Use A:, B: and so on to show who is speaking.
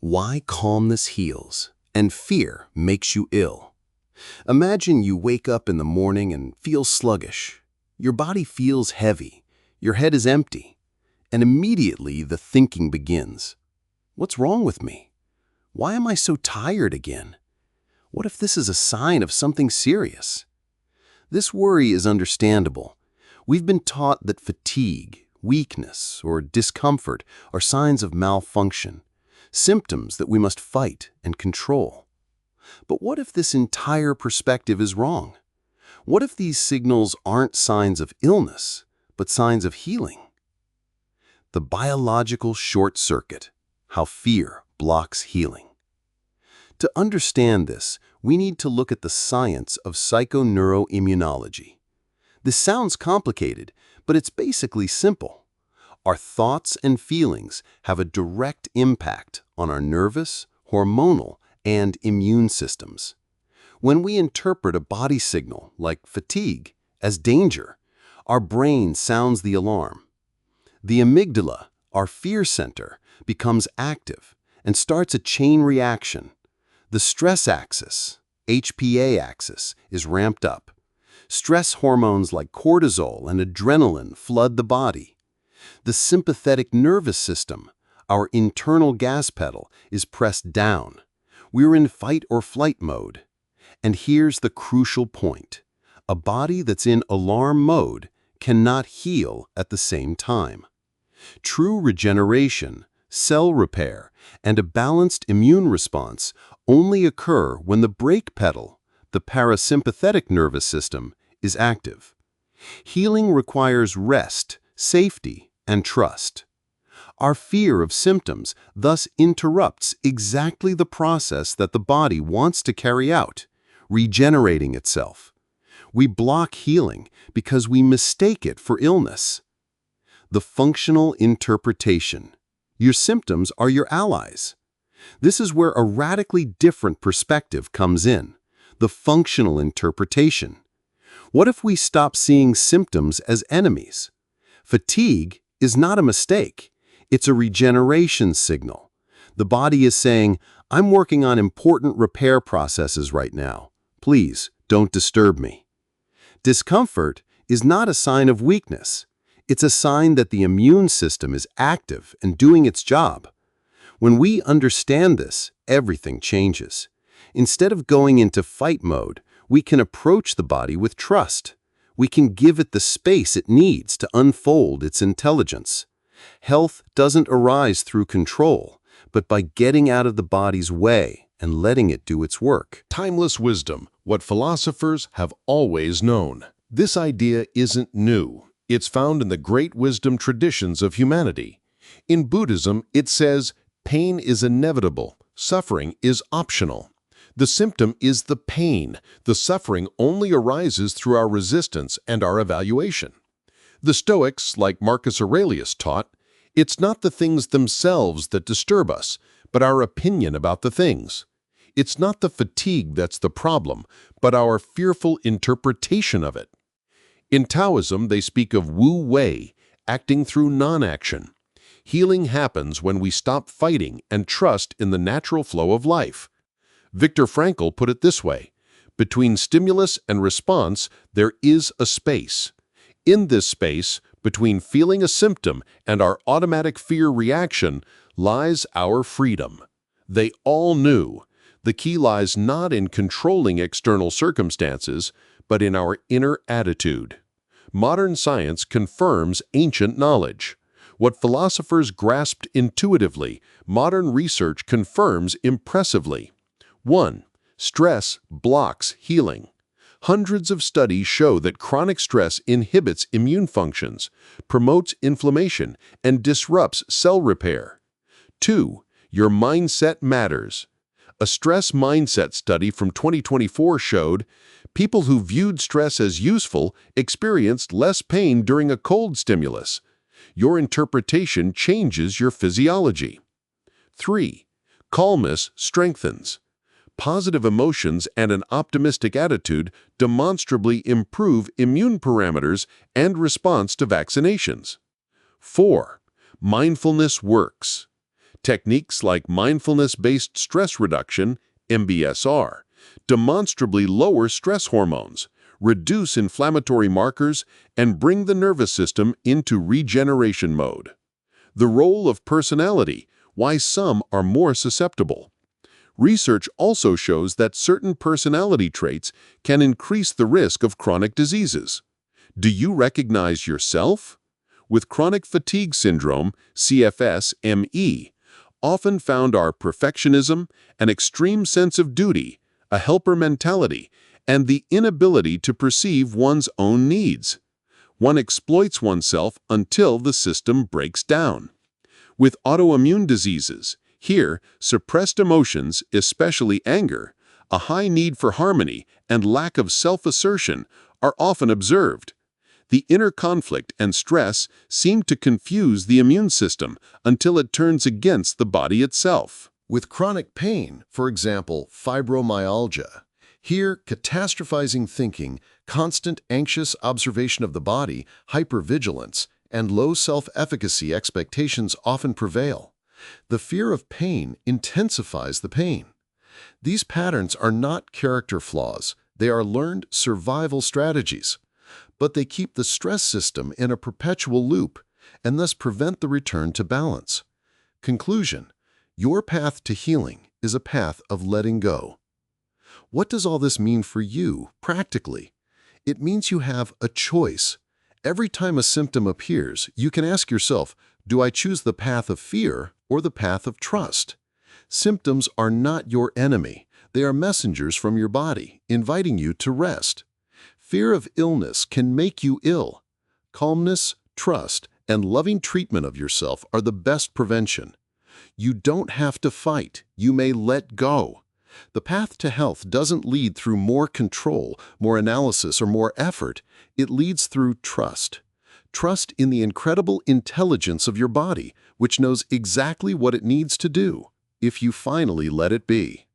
A: Why calmness heals and fear makes you ill. Imagine you wake up in the morning and feel sluggish. Your body feels heavy, your head is empty, and immediately the thinking begins. What's wrong with me? Why am I so tired again? What if this is a sign of something serious? This worry is understandable. We've been taught that fatigue, weakness, or discomfort are signs of malfunction, symptoms that we must fight and control. But what if this entire perspective is wrong? What if these signals aren't signs of illness, but signs of healing? The biological short circuit, how fear blocks healing. To understand this, we need to look at the science of psychoneuroimmunology. This sounds complicated, but it's basically simple. Our thoughts and feelings have a direct impact on our nervous, hormonal, and immune systems. When we interpret a body signal, like fatigue, as danger, our brain sounds the alarm. The amygdala, our fear center, becomes active and starts a chain reaction. The stress axis, HPA axis, is ramped up. Stress hormones like cortisol and adrenaline flood the body. The sympathetic nervous system, our internal gas pedal, is pressed down. We're in fight or flight mode. And here's the crucial point. A body that's in alarm mode cannot heal at the same time. True regeneration, cell repair, and a balanced immune response only occur when the brake pedal, the parasympathetic nervous system, is active. Healing requires rest, safety, and trust. Our fear of symptoms thus interrupts exactly the process that the body wants to carry out, regenerating itself. We block healing because we mistake it for illness. The functional interpretation. Your symptoms are your allies. This is where a radically different perspective comes in, the functional interpretation. What if we stop seeing symptoms as enemies? Fatigue is not a mistake. It's a regeneration signal. The body is saying, I'm working on important repair processes right now. Please, don't disturb me. Discomfort is not a sign of weakness. It's a sign that the immune system is active and doing its job. When we understand this, everything changes. Instead of going into fight mode, we can approach the body with trust. We can give it the space it needs to unfold its intelligence. Health doesn't arise through control, but by getting out of the body's way and letting it do its work.
B: Timeless wisdom, what philosophers have always known. This idea isn't new. It's found in the great wisdom traditions of humanity. In Buddhism, it says, pain is inevitable, suffering is optional. The symptom is the pain. The suffering only arises through our resistance and our evaluation. The Stoics, like Marcus Aurelius, taught, it's not the things themselves that disturb us, but our opinion about the things. It's not the fatigue that's the problem, but our fearful interpretation of it. In Taoism, they speak of Wu Wei, acting through non-action. Healing happens when we stop fighting and trust in the natural flow of life. Viktor Frankl put it this way, between stimulus and response, there is a space. In this space, between feeling a symptom and our automatic fear reaction, lies our freedom. They all knew. The key lies not in controlling external circumstances, but in our inner attitude. Modern science confirms ancient knowledge. What philosophers grasped intuitively, modern research confirms impressively. 1. Stress blocks healing. Hundreds of studies show that chronic stress inhibits immune functions, promotes inflammation, and disrupts cell repair. 2. Your mindset matters. A stress mindset study from 2024 showed people who viewed stress as useful experienced less pain during a cold stimulus. Your interpretation changes your physiology. 3. Calmness strengthens. Positive emotions and an optimistic attitude demonstrably improve immune parameters and response to vaccinations. 4. Mindfulness works. Techniques like mindfulness-based stress reduction, MBSR, demonstrably lower stress hormones, reduce inflammatory markers, and bring the nervous system into regeneration mode. The role of personality, why some are more susceptible. Research also shows that certain personality traits can increase the risk of chronic diseases. Do you recognize yourself? With chronic fatigue syndrome, CFS-ME, often found are perfectionism, an extreme sense of duty, a helper mentality, and the inability to perceive one's own needs. One exploits oneself until the system breaks down. With autoimmune diseases, here, suppressed emotions, especially anger, a high need for harmony, and lack of self-assertion are often observed. The inner conflict and stress seem to confuse the immune system until it turns against the body itself.
C: With chronic pain, for example, fibromyalgia, here, catastrophizing thinking, constant anxious observation of the body, hypervigilance, and low self-efficacy expectations often prevail. The fear of pain intensifies the pain. These patterns are not character flaws, they are learned survival strategies. But they keep the stress system in a perpetual loop and thus prevent the return to balance. Conclusion: your path to healing is a path of letting go. What does all this mean for you, practically? It means you have a choice. Every time a symptom appears, you can ask yourself, do I choose the path of fear or the path of trust? Symptoms are not your enemy. They are messengers from your body, inviting you to rest. Fear of illness can make you ill. Calmness, trust, and loving treatment of yourself are the best prevention. You don't have to fight. You may let go. The path to health doesn't lead through more control, more analysis, or more effort. It leads through trust. Trust in the incredible intelligence of your body, which knows exactly what it needs to do, if you finally let it be.